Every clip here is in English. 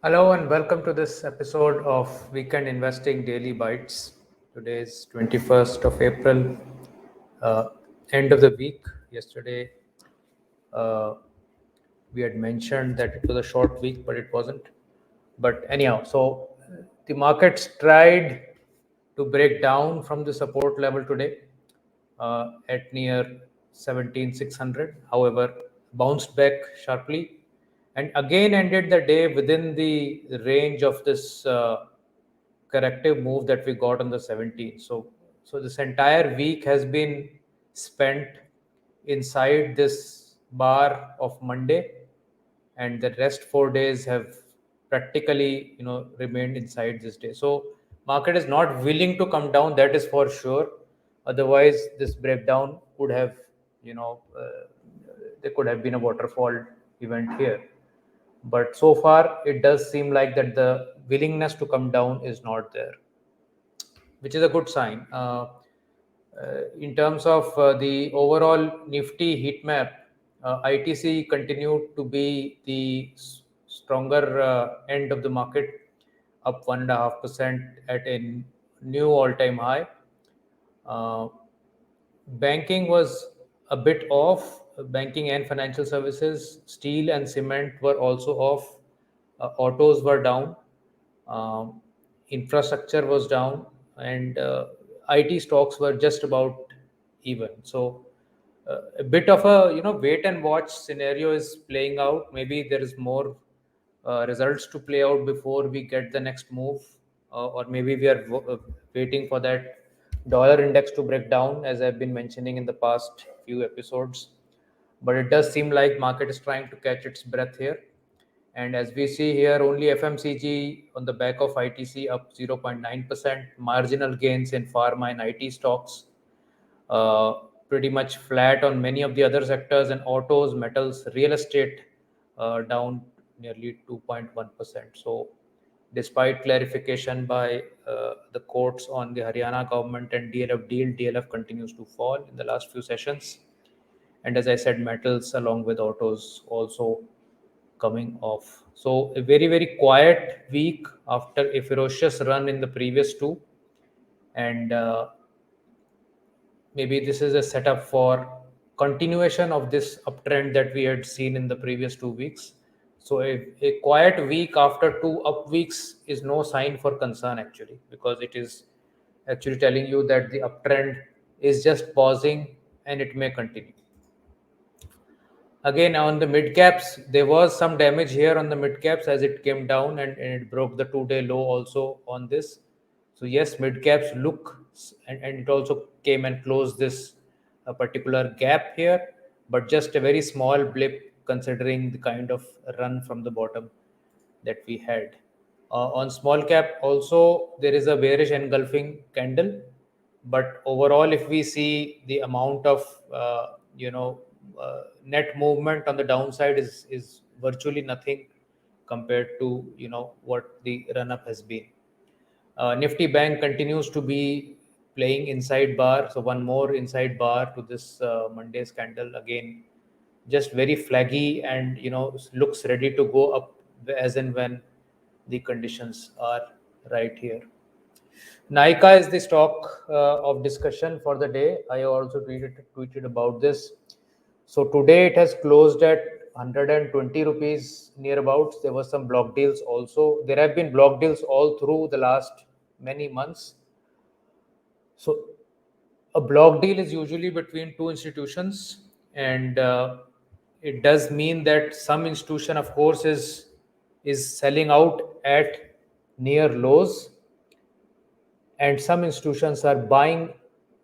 Hello and welcome to this episode of Weekend Investing Daily Bytes. Today is 21st of April, uh, end of the week. Yesterday, uh, we had mentioned that it was a short week, but it wasn't. But anyhow, so the markets tried to break down from the support level today at near 17,600. However, bounced back sharply and again ended the day within the range of this corrective move that we got on the 17th. So this entire week has been spent inside this bar of Monday, and the rest 4 days have practically remained inside this day. So market is not willing to come down, that is for sure. Otherwise this breakdown could have you know uh, there could have been a waterfall event here, but so far it does seem like that the willingness to come down is not there, which is a good sign. In terms of the overall Nifty Heat Map, ITC continued to be the stronger end of the market, up 1.5% at a new all-time high. Uh, Banking was a bit off. Banking and financial services, steel and cement were also off. Autos were down. Um, Infrastructure was down, and IT stocks were just about even. So a bit of a wait and watch scenario is playing out. Maybe there is more results to play out before we get the next move, or maybe we are waiting for that dollar index to break down, as I've been mentioning in the past few episodes. But it does seem like market is trying to catch its breath here. And as we see here, only FMCG on the back of ITC up 0.9%, marginal gains in pharma and IT stocks, uh, pretty much flat on many of the other sectors, and autos, metals, real estate down nearly 2.1%. So, despite clarification by the courts on the Haryana government and DLF continues to fall in the last few sessions. And as I said, metals along with autos also coming off. So, a very, very quiet week after a ferocious run in the previous two. And maybe this is a setup for continuation of this uptrend that we had seen in the previous 2 weeks. So a quiet week after two up weeks is no sign for concern actually, because it is actually telling you that the uptrend is just pausing and it may continue. Again, on the mid caps, there was some damage here on the mid caps as it came down, and it broke the 2 day low also on this. So, yes, mid caps look, and it also came and closed this particular gap here, but just a very small blip considering the kind of run from the bottom that we had. On small cap, also there is a bearish engulfing candle, but overall, if we see the amount of net movement on the downside is virtually nothing compared to what the run up has been. Nifty Bank continues to be playing inside bar, so one more inside bar to this Monday's candle again, just very flaggy, and looks ready to go up as and when the conditions are right here. Nika is the stock of discussion for the day. I also tweeted about this. So today it has closed at 120 rupees nearabouts. There were some block deals also. There have been block deals all through the last many months. So a block deal is usually between two institutions, and it does mean that some institution, of course, is selling out at near lows, and some institutions are buying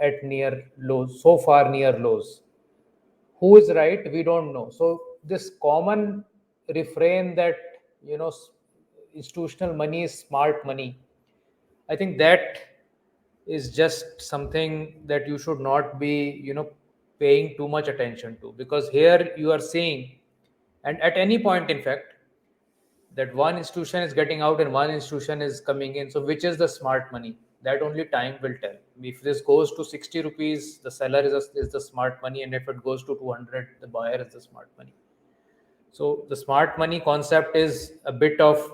at near lows, so far near lows. Who is right? We don't know. So this common refrain that institutional money is smart money, I think that is just something that you should not be paying too much attention to, because here you are seeing, and at any point in fact, that one institution is getting out and one institution is coming in. So which is the smart money? That only time will tell. If this goes to 60 rupees, the seller is the smart money, and if it goes to 200, the buyer is the smart money. So the smart money concept is a bit of,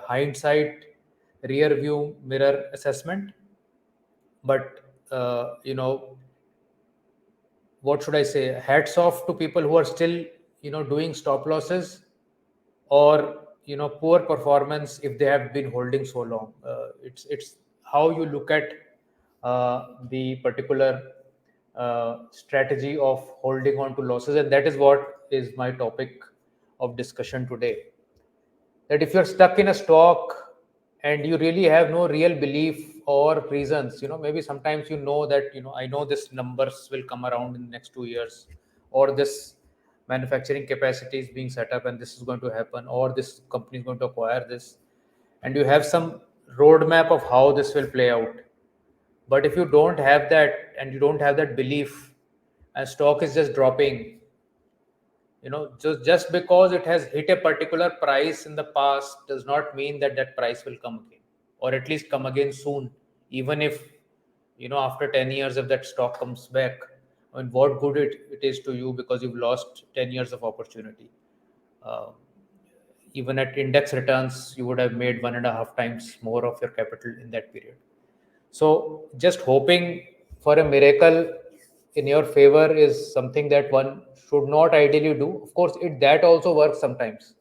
hindsight, rear view mirror assessment. But, what should I say? Hats off to people who are still, doing stop losses, or, poor performance if they have been holding so long. It's how you look at the particular strategy of holding on to losses, and that is what is my topic of discussion today. That if you're stuck in a stock and you really have no real belief or reasons, maybe sometimes that, I know this numbers will come around in the next 2 years, or this manufacturing capacity is being set up and this is going to happen, or this company is going to acquire this, and you have some roadmap of how this will play out. But if you don't have that, and you don't have that belief, and stock is just dropping, just because it has hit a particular price in the past does not mean that that price will come again, or at least come again soon. Even if, after 10 years, if that stock comes back, I mean, what good it is to you, because you've lost 10 years of opportunity. uh, Even at index returns, you would have made 1.5 times more of your capital in that period. So just hoping for a miracle in your favor is something that one should not ideally do. Of course, that also works sometimes.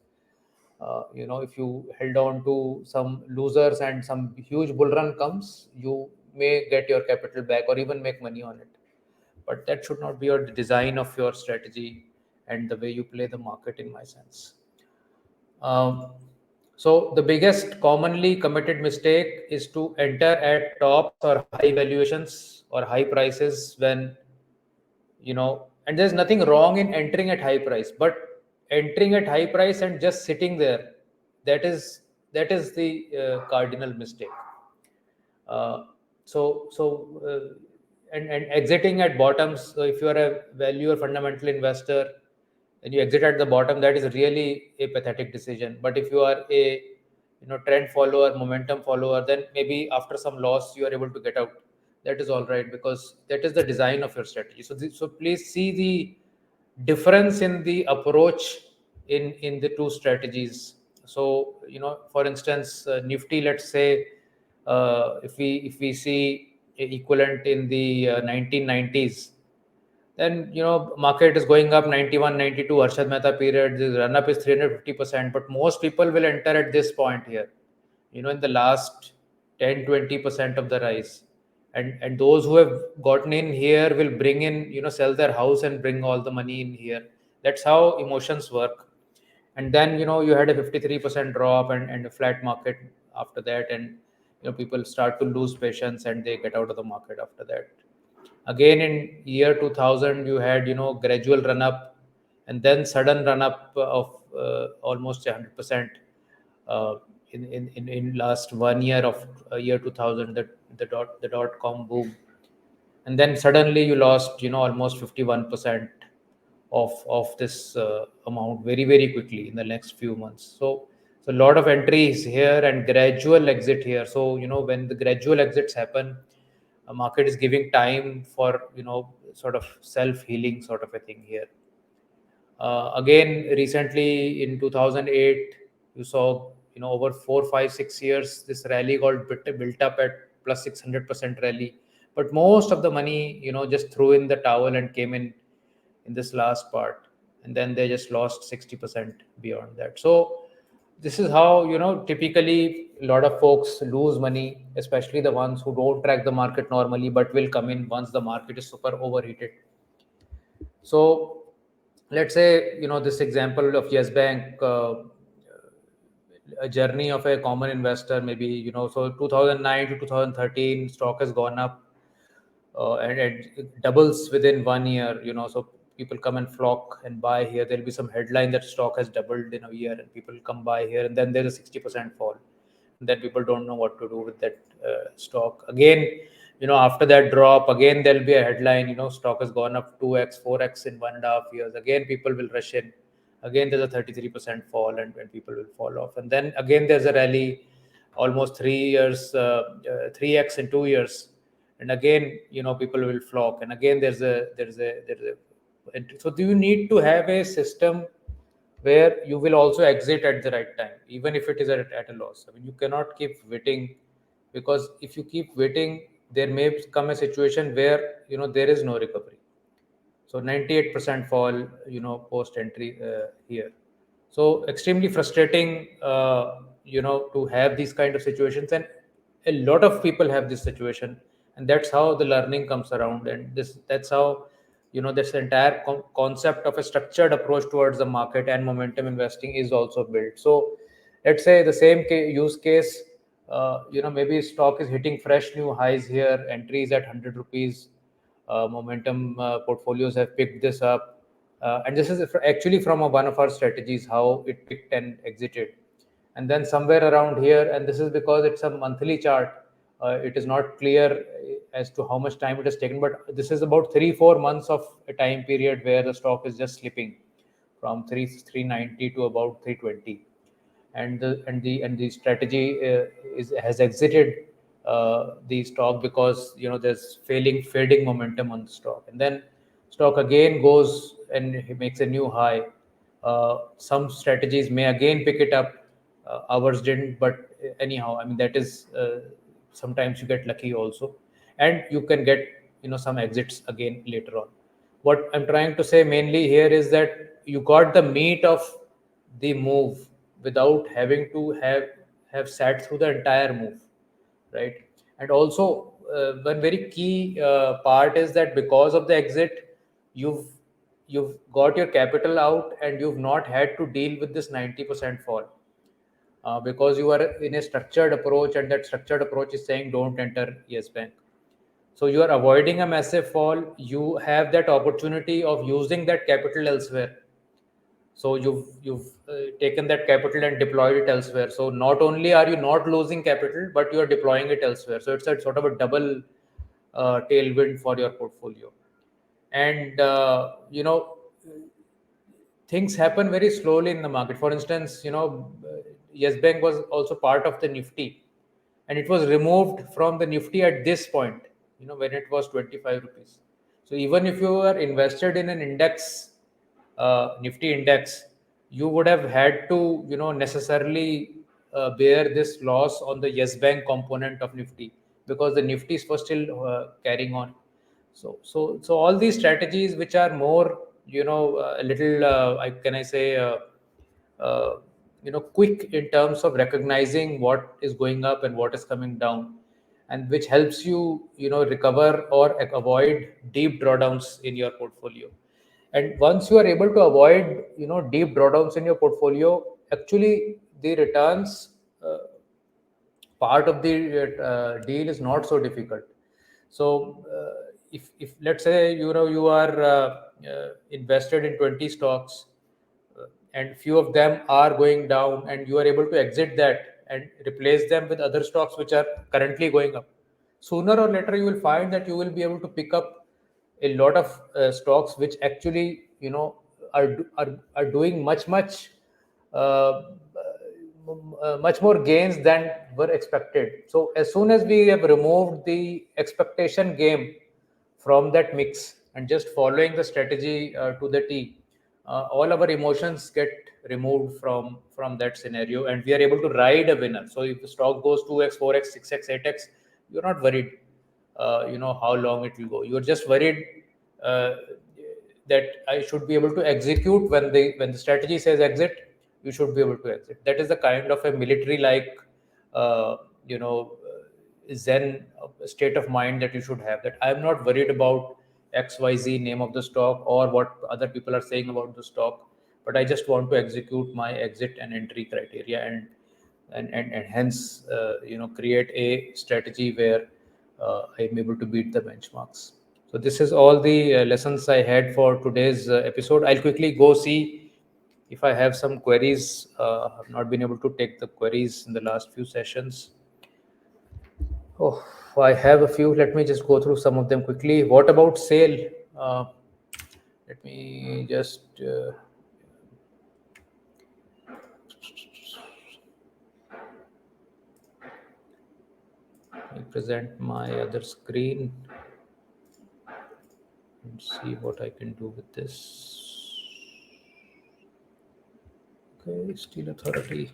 If you held on to some losers and some huge bull run comes, you may get your capital back or even make money on it. But that should not be your design of your strategy and the way you play the market, in my sense. Um, so the biggest commonly committed mistake is to enter at tops or high valuations or high prices when, and there's nothing wrong in entering at high price, but entering at high price and just sitting there, that is the cardinal mistake. Uh, and exiting at bottoms. So if you are a value or fundamental investor and you exit at the bottom, that is really a pathetic decision. But if you are a, trend follower, momentum follower, then maybe after some loss you are able to get out. That is all right, because that is the design of your strategy. So please see the difference in the approach in the two strategies. So, for instance, Nifty, let's say, if we see equivalent in the 1990s, then, market is going up 91, 92, Arshad Mehta period, the run up is 350%, but most people will enter at this point here, in the last 10-20% of the rise. And those who have gotten in here will bring in, sell their house and bring all the money in here. That's how emotions work. And then, you had a 53% drop and a flat market after that, and, people start to lose patience and they get out of the market after that. Again, in year 2000, you had, gradual run up, and then sudden run up of almost 100%, uh, in last 1 year of year 2000, the dot com boom. And then suddenly you lost, almost 51% of this amount very, very quickly in the next few months. So a lot of entries here and gradual exit here. So, when the gradual exits happen, a market is giving time for, sort of self healing sort of a thing here. Again, recently in 2008, you saw, over 4, 5, 6 years, this rally got built up at plus 600% rally. But most of the money, just threw in the towel and came in this last part, and then they just lost 60% beyond that. So this is how, typically a lot of folks lose money, especially the ones who don't track the market normally but will come in once the market is super overheated. So let's say, this example of Yes Bank, a journey of a common investor, maybe, so 2009 to 2013, stock has gone up, and it doubles within 1 year. So people come and flock and buy here. There'll be some headline that stock has doubled in a year, and people come buy here, and then there's a 60% fall. And then people don't know what to do with that stock again. After that drop, again there'll be a headline, stock has gone up 2x 4x in 1.5 years. Again people will rush in. Again there's a 33% fall, and people will fall off. And then again there's a rally, almost 3 years, 3x in 2 years. And again, people will flock, and again there's a. And so do you need to have a system where you will also exit at the right time, even if it is at a loss. I mean, you cannot keep waiting, because if you keep waiting, there may come a situation where there is no recovery. So 98% fall, post entry here. So extremely frustrating, to have these kind of situations, and a lot of people have this situation, and that's how the learning comes around, and that's how this entire concept of a structured approach towards the market and momentum investing is also built. So let's say the same use case, maybe stock is hitting fresh new highs here, entries at 100 rupees, momentum portfolios have picked this up, and this is actually from one of our strategies, how it picked and exited. And then somewhere around here, and this is because it's a monthly chart, it is not clear as to how much time it has taken, but this is about 3-4 months of a time period where the stock is just slipping from 390 to about 320, and the strategy has exited the stock, because there's fading momentum on the stock, and then stock again goes and it makes a new high. Some strategies may again pick it up, ours didn't, but anyhow, I mean, that is sometimes you get lucky also, and you can get some exits again later on. What I'm trying to say mainly here is that you got the meat of the move without having to have sat through the entire move, right? And also, one very key part is that because of the exit, you've you've got your capital out, and you've not had to deal with this 90% fall, because you are in a structured approach, and that structured approach is saying don't enter Yes Bank. So you are avoiding a massive fall. You have that opportunity of using that capital elsewhere. So you've taken that capital and deployed it elsewhere. So not only are you not losing capital, but you are deploying it elsewhere. So it's a sort of a double tailwind for your portfolio. And things happen very slowly in the market. For instance, Yes Bank was also part of the Nifty, and it was removed from the Nifty at this point, when it was 25 rupees. So even if you are invested in an index, Nifty index, you would have had to, necessarily bear this loss on the Yes Bank component of Nifty, because the Nifties were still carrying on. So all these strategies, which are more, a little, can I say, uh, quick in terms of recognizing what is going up and what is coming down, and which helps you, recover or avoid deep drawdowns in your portfolio. And once you are able to avoid, deep drawdowns in your portfolio, actually the returns part of the deal is not so difficult. So if let's say you are invested in 20 stocks, and few of them are going down, and you are able to exit that and replace them with other stocks which are currently going up, sooner or later you will find that you will be able to pick up a lot of stocks which actually are doing uh, much more gains than were expected. So as soon as we have removed the expectation game from that mix and just following the strategy to the T, all our emotions get removed from that scenario, and we are able to ride a winner. So if the stock goes 2x, 4x, 6x, 8x, you're not worried. How long it will go. You're just worried uh, that I should be able to execute when the strategy says exit. You should be able to exit. That is the kind of a military-like, uh, you know, zen state of mind that you should have. That I'm not worried about XYZ name of the stock or what other people are saying about the stock, but I just want to execute my exit and entry criteria, and hence create a strategy where I'm able to beat the benchmarks. So this is all the lessons I had for today's episode. I'll quickly go see if I have some queries. I've not been able to take the queries in the last few sessions. Oh, I have a few. Let me just go through some of them quickly. What about sale? Let me just present my other screen and see what I can do with this. Okay, Steel Authority.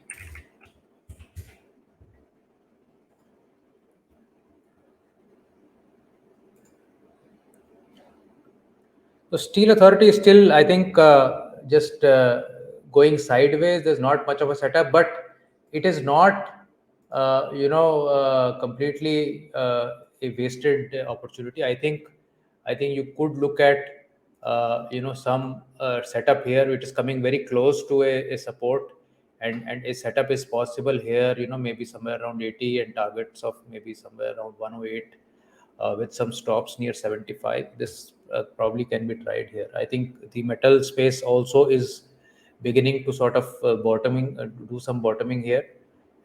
So Steel Authority is still, I think, just going sideways. There's not much of a setup, but it is not, completely a wasted opportunity. I think you could look at, some setup here. It is coming very close to a support, and a setup is possible here. Maybe somewhere around 80 and targets of maybe somewhere around 108 with some stops near 75. This probably can be tried here. I think the metal space also is beginning to sort of do some bottoming here,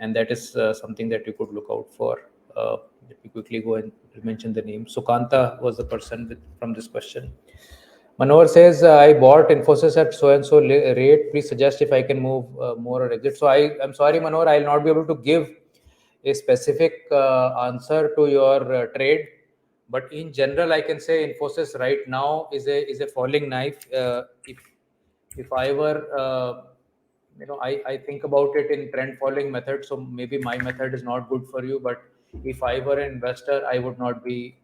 and that is something that you could look out for. Let me quickly go and mention the name. Sukanta was the person from this question. Manohar says, I bought Infosys at so and so rate. Please suggest if I can move more or exit. So I'm sorry, Manohar, I'll not be able to give a specific answer to your trade. But in general, I can say Infosys right now is a falling knife. If I were, I think about it in trend following method. So maybe my method is not good for you. But if I were an investor, I would not be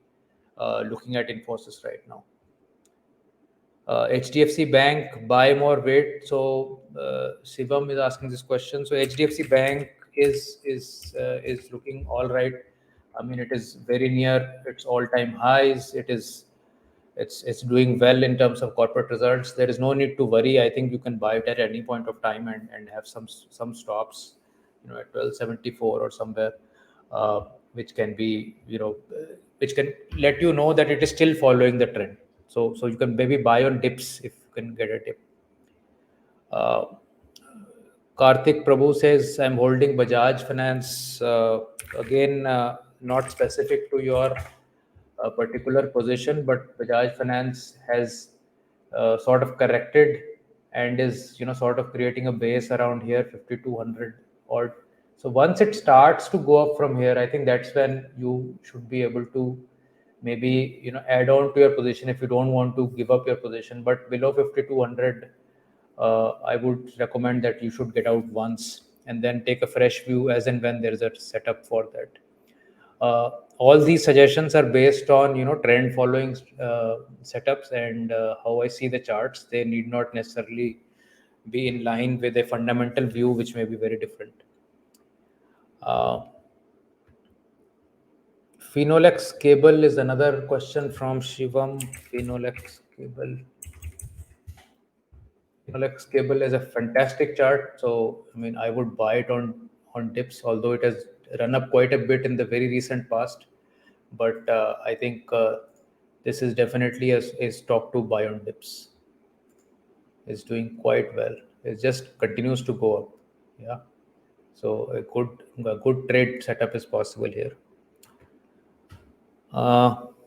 looking at Infosys right now. HDFC Bank buy more weight. So Shivam is asking this question. So HDFC Bank is looking all right. I mean, it is very near its all-time highs. It's doing well in terms of corporate results. There is no need to worry. I think you can buy it at any point of time and have some stops, at 1274 or somewhere, which can be, which can let you know that it is still following the trend. So you can maybe buy on dips if you can get a dip. Uh, Karthik Prabhu says, I'm holding Bajaj Finance. Again, not specific to your particular position, but Bajaj Finance has sort of corrected and is, sort of creating a base around here, 5200 odd. So once it starts to go up from here, I think that's when you should be able to maybe, add on to your position if you don't want to give up your position. But below 5200, I would recommend that you should get out once and then take a fresh view as and when there is a setup for that. All these suggestions are based on trend following setups and how I see the charts. They need not necessarily be in line with a fundamental view, which may be very different. Phenolex cable is another question from Shivam. Phenolex cable is a fantastic chart. So I mean, I would buy it on dips, although it has run up quite a bit in the very recent past. But I think this is definitely a stock to buy on dips. It's doing quite well. It just continues to go up. Yeah. So a good trade setup is possible here.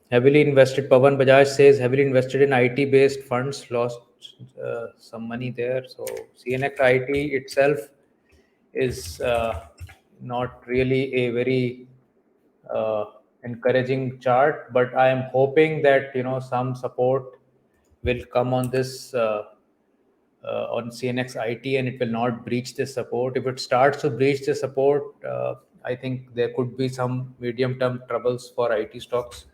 Heavily invested, Pavan Bajaj says, heavily invested in IT based funds, lost some money there. So CNX IT itself is not really a very encouraging chart, but I am hoping that some support will come on this on CNX IT, and it will not breach this support. If it starts to breach the support, I think there could be some medium term troubles for IT stocks.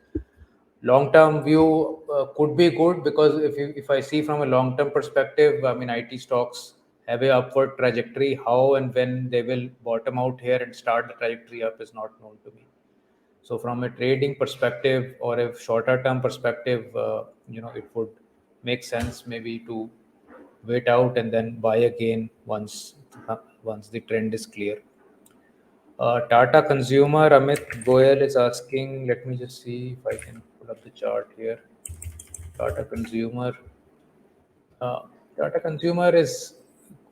Long term view could be good, because if I see from a long term perspective, I mean, IT stocks have a upward trajectory. How and when they will bottom out here and start the trajectory up is not known to me. So from a trading perspective or a shorter term perspective, it would make sense maybe to wait out and then buy again once the trend is clear. Tata Consumer, Amit Goyal is asking, let me just see if I can pull up the chart here. Tata Consumer. Tata Consumer is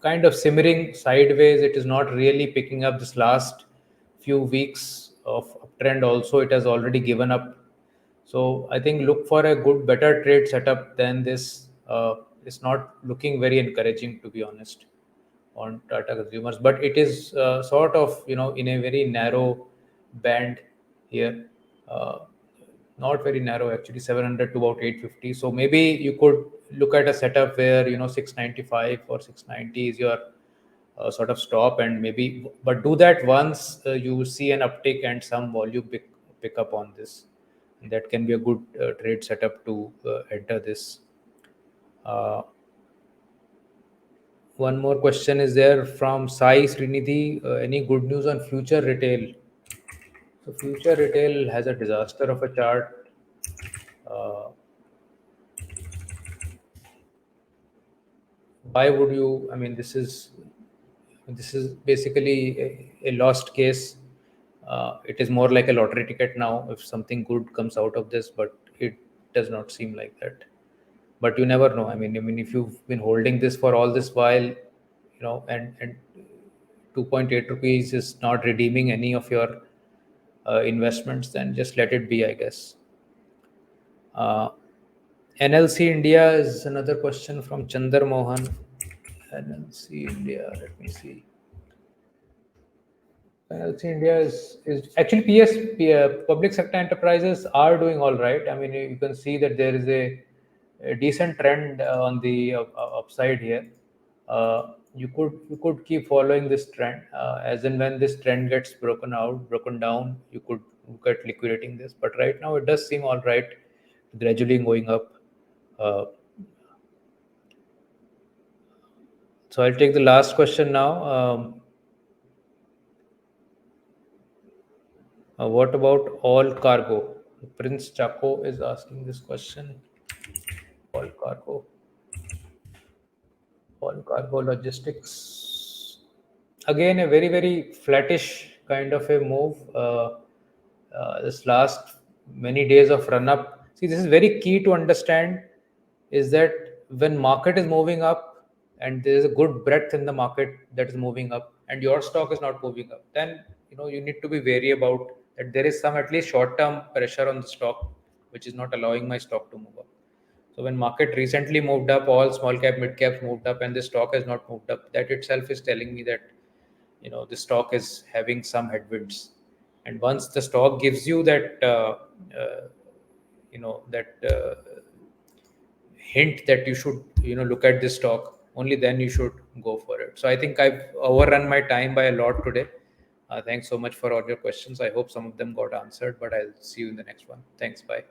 kind of simmering sideways. It is not really picking up this last few weeks of uptrend. Also, it has already given up. So I think look for a better trade setup than this. It's not looking very encouraging, to be honest, on Tata Consumers. But it is sort of in a very narrow band here. Not very narrow, actually, 700 to about 850. So maybe you could look at a setup where 695 or 690 is your sort of stop and maybe, but do that once you see an uptick and some volume pick up on this. That can be a good trade setup to enter this. Uh, One more question is there from Sai Srinidhi. Any good news on future retail? So future retail has a disaster of a chart. Uh, why would you? I mean, this is basically a lost case. It is more like a lottery ticket now. If something good comes out of this, but it does not seem like that. But you never know. I mean, if you've been holding this for all this while, and 2.8 rupees is not redeeming any of your investments, then just let it be, I guess. Uh, NLC India is another question from Chandar Mohan. NLC India, let me see. NLC India is actually public sector enterprises are doing all right. I mean, you can see that there is a decent trend on the upside here. You could keep following this trend, as and when this trend gets broken down, you could look at liquidating this. But right now, it does seem all right, gradually going up. Uh, so I'll take the last question now. What about all cargo? Prince Chaco is asking this question. All cargo. On cargo logistics. Again, a very, very flattish kind of a move. This last many days of run up. See, this is very key to understand is that when market is moving up and there is a good breadth in the market that is moving up and your stock is not moving up, then you need to be wary about that there is some at least short term pressure on the stock which is not allowing my stock to move up. So when market recently moved up, all small cap, mid caps moved up, and the stock has not moved up. That itself is telling me that the stock is having some headwinds. And once the stock gives you that that hint that you should look at this stock, only then you should go for it. So I think I've overrun my time by a lot today. Thanks so much for all your questions. I hope some of them got answered, but I'll see you in the next one. Thanks. Bye.